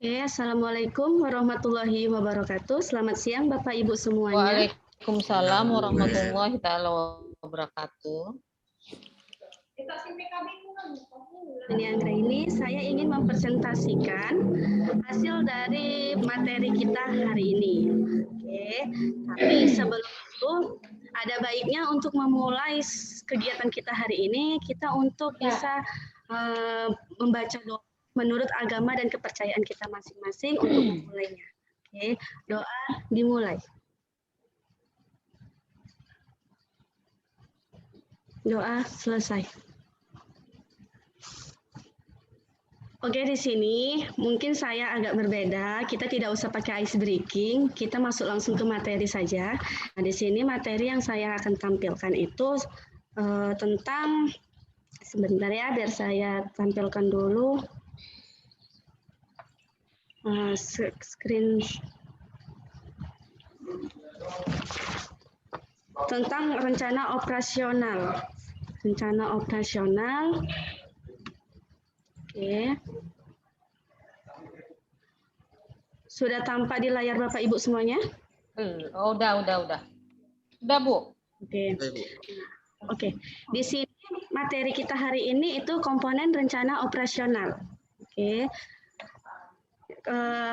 Assalamualaikum warahmatullahi wabarakatuh. Selamat siang Bapak Ibu semuanya. Waalaikumsalam warahmatullahi wabarakatuh. Ini saya ingin mempresentasikan hasil dari materi kita hari ini. Tapi sebelum itu ada baiknya untuk memulai kegiatan kita hari ini, kita untuk bisa membaca doa menurut agama dan kepercayaan kita masing-masing untuk memulainya. Doa dimulai. Doa selesai. Di sini mungkin saya agak berbeda. Kita tidak usah pakai ice breaking. Kita masuk langsung ke materi saja. Nah, di sini materi yang saya akan tampilkan itu tentang, sebentar ya, biar saya tampilkan dulu screen, tentang rencana operasional. Rencana operasional. Sudah tampak di layar Bapak Ibu semuanya? Udah, Bu. Oke. Di sini materi kita hari ini itu komponen rencana operasional.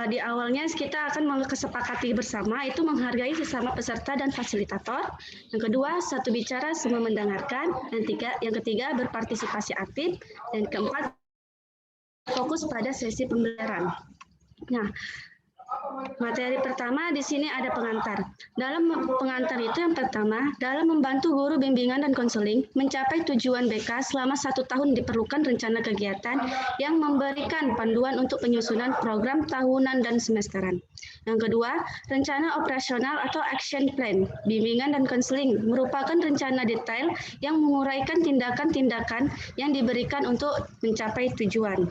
Di awalnya kita akan kesepakati bersama itu menghargai sesama peserta dan fasilitator. Yang kedua, satu bicara semua mendengarkan. Yang ketiga, berpartisipasi aktif. Dan keempat, fokus pada sesi pembelajaran. Nah, materi pertama di sini ada pengantar. Dalam pengantar itu yang pertama, dalam membantu guru bimbingan dan konseling mencapai tujuan BK selama 1 tahun diperlukan rencana kegiatan yang memberikan panduan untuk penyusunan program tahunan dan semesteran. Yang kedua, rencana operasional atau action plan bimbingan dan konseling merupakan rencana detail yang menguraikan tindakan-tindakan yang diberikan untuk mencapai tujuan.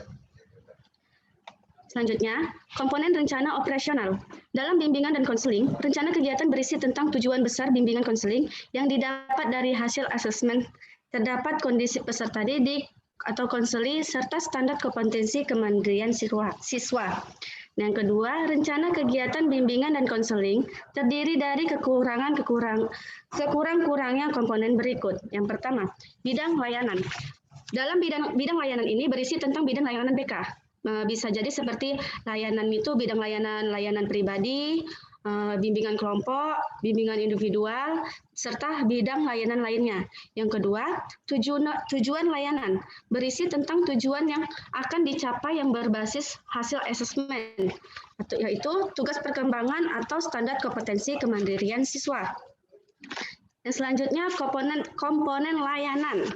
Selanjutnya, komponen rencana operasional. Dalam bimbingan dan konseling, rencana kegiatan berisi tentang tujuan besar bimbingan konseling yang didapat dari hasil asesmen, terdapat kondisi peserta didik atau konseli, serta standar kompetensi kemandirian siswa. Yang kedua, rencana kegiatan bimbingan dan konseling terdiri dari sekurang-kurangnya komponen berikut. Yang pertama, bidang layanan. Dalam bidang layanan ini berisi tentang bidang layanan BK. Bisa jadi seperti layanan itu bidang layanan pribadi, bimbingan kelompok, bimbingan individual, serta bidang layanan lainnya. Yang kedua, tujuan layanan berisi tentang tujuan yang akan dicapai yang berbasis hasil asesmen, yaitu tugas perkembangan atau standar kompetensi kemandirian siswa. Dan selanjutnya komponen layanan.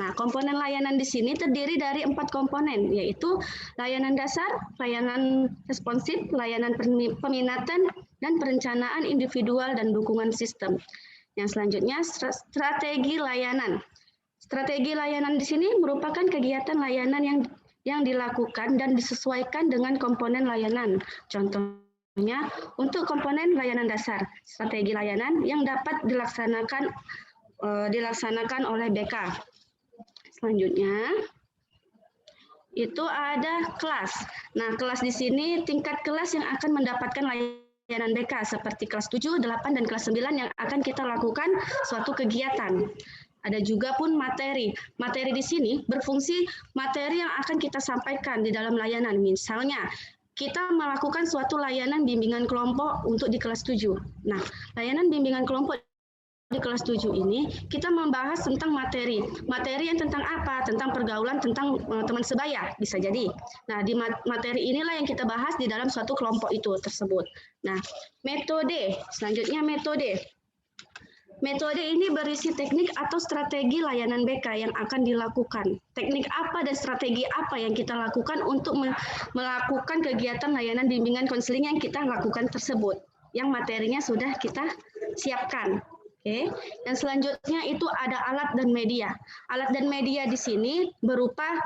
Nah, komponen layanan di sini terdiri dari 4 komponen, yaitu layanan dasar, layanan responsif, layanan peminatan, dan perencanaan individual dan dukungan sistem. Yang selanjutnya strategi layanan. Strategi layanan di sini merupakan kegiatan layanan yang dilakukan dan disesuaikan dengan komponen layanan. Contohnya, untuk komponen layanan dasar, strategi layanan yang dapat dilaksanakan oleh BK. Selanjutnya, itu ada kelas. Nah, kelas di sini tingkat kelas yang akan mendapatkan layanan BK seperti kelas 7, 8, dan kelas 9 yang akan kita lakukan suatu kegiatan. Ada juga pun materi. Materi di sini berfungsi materi yang akan kita sampaikan di dalam layanan. Misalnya, kita melakukan suatu layanan bimbingan kelompok untuk di kelas 7. Nah, layanan bimbingan kelompok di kelas 7 ini kita membahas tentang materi. Materi yang tentang apa? Tentang pergaulan, tentang teman sebaya, bisa jadi. Nah, di materi inilah yang kita bahas di dalam suatu kelompok itu tersebut. Nah, metode. Selanjutnya metode. Metode ini berisi teknik atau strategi layanan BK yang akan dilakukan. Teknik apa dan strategi apa yang kita lakukan untuk melakukan kegiatan layanan bimbingan konseling yang kita lakukan tersebut. Yang materinya sudah kita siapkan. Dan selanjutnya itu ada alat dan media. Alat dan media di sini berupa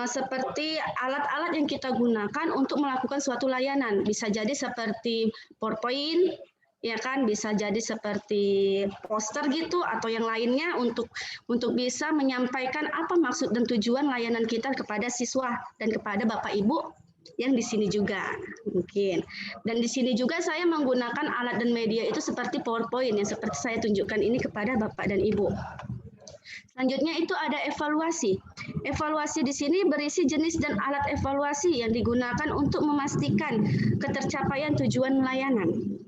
seperti alat-alat yang kita gunakan untuk melakukan suatu layanan. Bisa jadi seperti PowerPoint, ya kan, bisa jadi seperti poster gitu atau yang lainnya untuk bisa menyampaikan apa maksud dan tujuan layanan kita kepada siswa dan kepada Bapak Ibu yang di sini juga mungkin. Dan di sini juga saya menggunakan alat dan media itu seperti PowerPoint yang seperti saya tunjukkan ini kepada Bapak dan Ibu. Selanjutnya itu ada evaluasi. Evaluasi di sini berisi jenis dan alat evaluasi yang digunakan untuk memastikan ketercapaian tujuan layanan.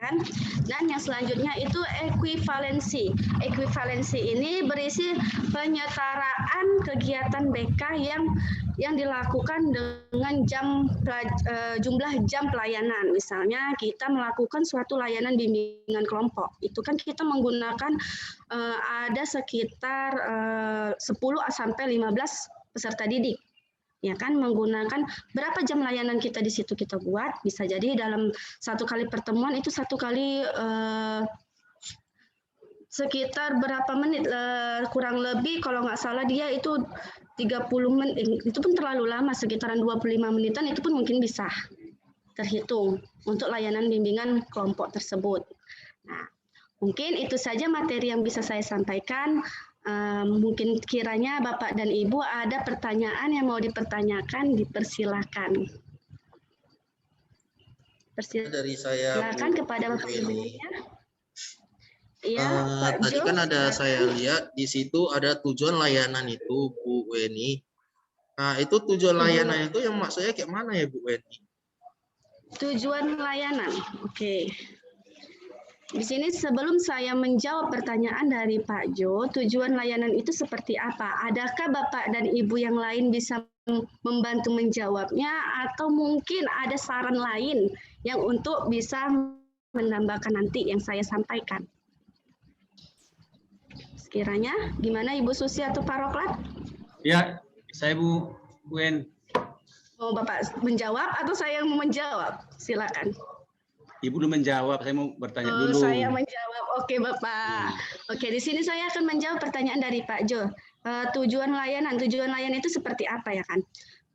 Dan yang selanjutnya itu ekuivalensi. Ekuivalensi ini berisi penyetaraan kegiatan BK yang dilakukan dengan jumlah jam pelayanan. Misalnya kita melakukan suatu layanan bimbingan kelompok, itu kan kita menggunakan ada sekitar 10 sampai 15 peserta didik. Ya kan, menggunakan berapa jam layanan kita di situ kita buat, bisa jadi dalam satu kali pertemuan itu satu kali sekitar berapa menit, kurang lebih kalau nggak salah dia itu 30 menit, itu pun terlalu lama, sekitaran 25 menitan itu pun mungkin bisa terhitung untuk layanan bimbingan kelompok tersebut. Nah, mungkin itu saja materi yang bisa saya sampaikan. Mungkin kiranya Bapak dan Ibu ada pertanyaan yang mau dipertanyakan, dipersilakan. Dari saya Silakan kepada Bapak Ibu. Iya, Pak tadi Jo, kan ada silakan. saya lihat di situ ada tujuan layanan itu, Bu Weni. Nah, itu tujuan layanan itu yang maksudnya kayak mana ya, Bu Weni? Tujuan layanan, oke. Di sini sebelum saya menjawab pertanyaan dari Pak Jo, tujuan layanan itu seperti apa? Adakah Bapak dan Ibu yang lain bisa membantu menjawabnya atau mungkin ada saran lain yang untuk bisa menambahkan nanti yang saya sampaikan? Sekiranya, gimana Ibu Susi atau Pak Roklat? Ya, saya Bu Wen. Mau Bapak menjawab atau saya yang mau menjawab? Silakan. Ibu belum menjawab, saya mau bertanya dulu. Saya menjawab, oke Bapak. Oke, di sini saya akan menjawab pertanyaan dari Pak Jo. Tujuan layanan itu seperti apa ya kan?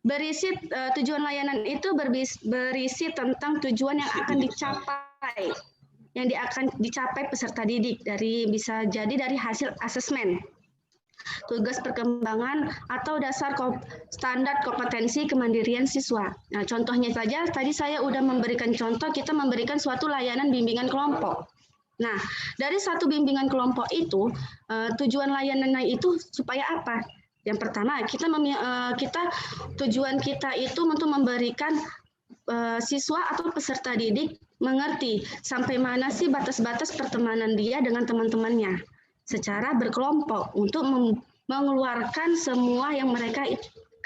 Berisi tujuan layanan itu berisi tentang tujuan yang akan dicapai, yang akan dicapai peserta didik bisa jadi dari hasil asesmen, tugas perkembangan atau dasar standar kompetensi kemandirian siswa. Nah, contohnya saja tadi saya sudah memberikan contoh, kita memberikan suatu layanan bimbingan kelompok. Nah, dari satu bimbingan kelompok itu tujuan layanannya itu supaya apa? Yang pertama, tujuan kita itu untuk memberikan siswa atau peserta didik mengerti sampai mana sih batas-batas pertemanan dia dengan teman-temannya secara berkelompok untuk mengeluarkan semua yang mereka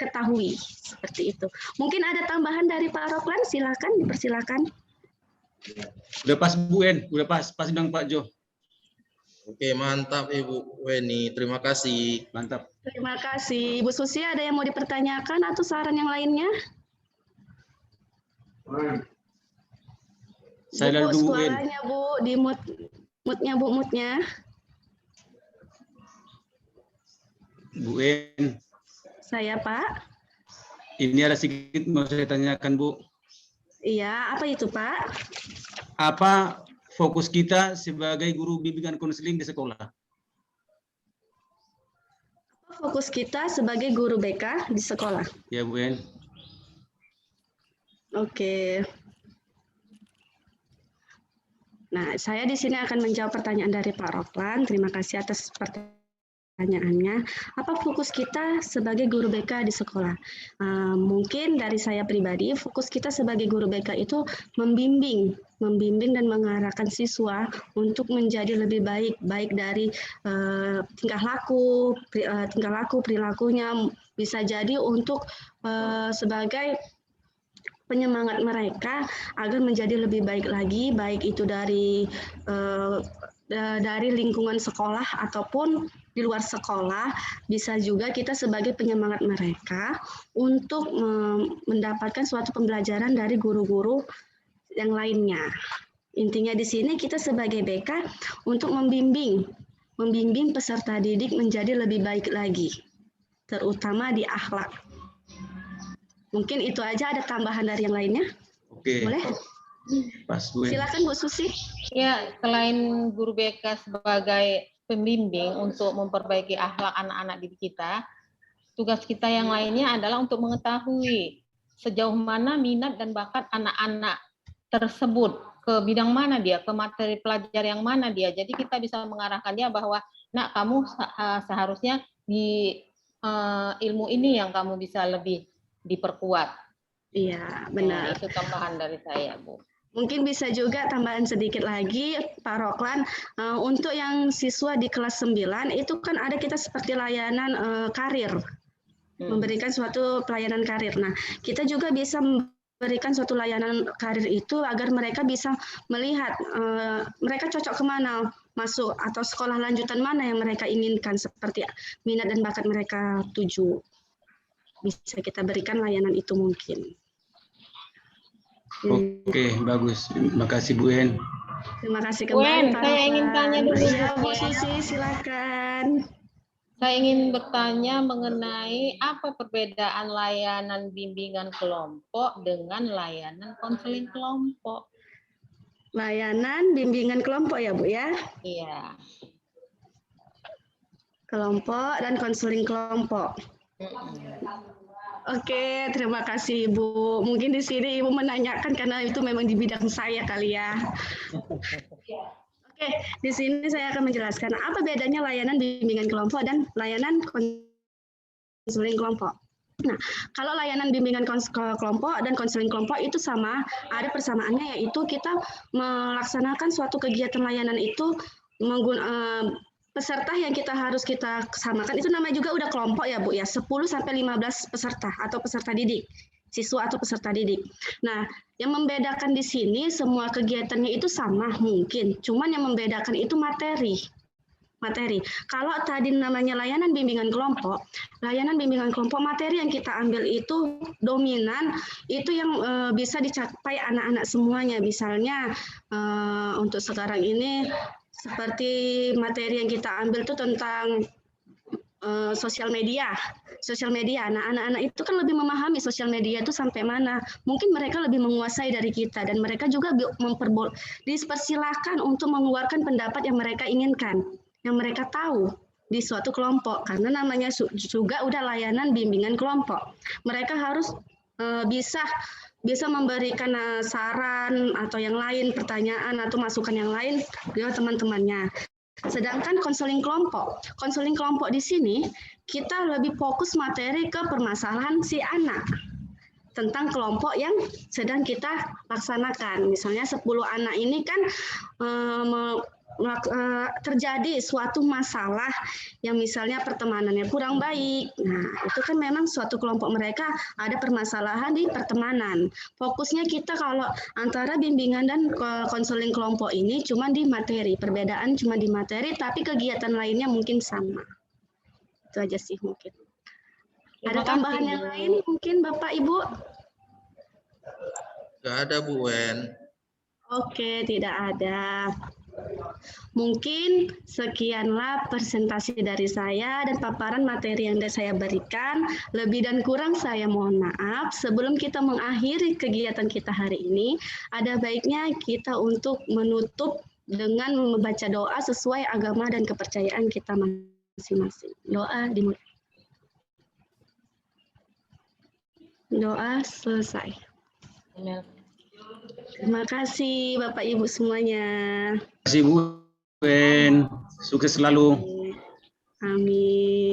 ketahui, seperti itu. Mungkin ada tambahan dari Pak Roklan, silakan, dipersilakan. Udah pas Bu Wen, udah pas bilang Pak Jo. Oke, mantap Ibu Weni, terima kasih. Mantap. Terima kasih. Ibu Susi, ada yang mau dipertanyakan atau saran yang lainnya? Saya Bu, dulu Bu Wen. suaranya Bu, di mute-nya Bu, mute-nya. Bu Wen. Saya Pak. Ini ada sedikit mau saya tanyakan Bu. Iya, apa itu Pak? Apa fokus kita sebagai guru bimbingan konseling di sekolah? Fokus kita sebagai guru BK di sekolah. Ya Bu Wen. Oke. Nah, saya di sini akan menjawab pertanyaan dari Pak Roklan. Terima kasih atas pertanyaannya. Apa fokus kita sebagai guru BK di sekolah? Mungkin dari saya pribadi, fokus kita sebagai guru BK itu membimbing dan mengarahkan siswa untuk menjadi lebih baik dari tingkah laku, perilakunya, bisa jadi untuk sebagai penyemangat mereka agar menjadi lebih baik lagi, baik itu dari lingkungan sekolah ataupun di luar sekolah. Bisa juga kita sebagai penyemangat mereka untuk mendapatkan suatu pembelajaran dari guru-guru yang lainnya. Intinya di sini kita sebagai BK untuk membimbing peserta didik menjadi lebih baik lagi, terutama di akhlak. Mungkin itu aja, ada tambahan dari yang lainnya? Oke. Boleh? Pas Bu Wen. Silakan Bu Susi. Ya, selain guru BK sebagai pembimbing untuk memperbaiki akhlak anak-anak didik kita, tugas kita yang lainnya adalah untuk mengetahui sejauh mana minat dan bakat anak-anak tersebut, ke bidang mana dia, ke materi pelajar yang mana dia. Jadi kita bisa mengarahkan dia bahwa, nak, kamu seharusnya di ilmu ini yang kamu bisa lebih diperkuat. Iya, Nah, benar. itu tambahan dari saya, Bu. Mungkin bisa juga tambahan sedikit lagi, Pak Roklan, untuk yang siswa di kelas 9 itu kan ada kita seperti layanan karir, memberikan suatu pelayanan karir. Nah, kita juga bisa memberikan suatu layanan karir itu agar mereka bisa melihat mereka cocok kemana, masuk atau sekolah lanjutan mana yang mereka inginkan, seperti minat dan bakat mereka tuju. Bisa kita berikan layanan itu mungkin. Oke, bagus. Terima kasih Bu En. Terima kasih Bu kembali En, Pak saya ingin Roklan. tanya dulu, Iya, Bu Bu En. Susi, silakan. Saya ingin bertanya mengenai apa perbedaan layanan bimbingan kelompok dengan layanan konseling kelompok. Layanan bimbingan kelompok ya Bu ya? Iya. Kelompok dan konseling kelompok. Oke, terima kasih Ibu. Mungkin di sini Ibu menanyakan karena itu memang di bidang saya kali ya. Oke, di sini saya akan menjelaskan apa bedanya layanan bimbingan kelompok dan layanan konseling kelompok. Nah, kalau layanan bimbingan kelompok dan konseling kelompok itu sama, ada persamaannya yaitu kita melaksanakan suatu kegiatan layanan itu peserta yang harus kita samakan itu namanya juga udah kelompok ya Bu ya, 10 sampai 15 peserta atau peserta didik, siswa atau peserta didik. Nah, yang membedakan di sini semua kegiatannya itu sama mungkin, cuman yang membedakan itu materi. Kalau tadi namanya layanan bimbingan kelompok materi yang kita ambil itu dominan, itu yang bisa dicapai anak-anak semuanya. Misalnya untuk sekarang ini seperti materi yang kita ambil itu tentang sosial media. Nah, anak-anak itu kan lebih memahami sosial media itu sampai mana. Mungkin mereka lebih menguasai dari kita dan mereka juga dipersilakan untuk mengeluarkan pendapat yang mereka inginkan, yang mereka tahu di suatu kelompok, karena namanya juga udah layanan bimbingan kelompok. Mereka harus bisa memberikan saran atau yang lain, pertanyaan atau masukan yang lain ke teman-temannya. Sedangkan konseling kelompok di sini kita lebih fokus materi ke permasalahan si anak tentang kelompok yang sedang kita laksanakan. Misalnya 10 anak ini kan terjadi suatu masalah yang misalnya pertemanannya kurang baik. Nah, itu kan memang suatu kelompok mereka ada permasalahan di pertemanan. Fokusnya kita kalau antara bimbingan dan konseling kelompok ini cuma di materi, perbedaan cuma di materi, tapi kegiatan lainnya mungkin sama. Itu aja sih mungkin. Ada tambahan yang lain mungkin Bapak Ibu? Nggak ada Bu En. Oke, tidak ada. Mungkin sekianlah presentasi dari saya dan paparan materi yang saya berikan. Lebih dan kurang saya mohon maaf. Sebelum kita mengakhiri kegiatan kita hari ini, ada baiknya kita untuk menutup dengan membaca doa sesuai agama dan kepercayaan kita masing-masing. Doa dimulai. Doa selesai. Terima kasih Bapak Ibu semuanya. Terima kasih Bu En. Sukses selalu. Amin.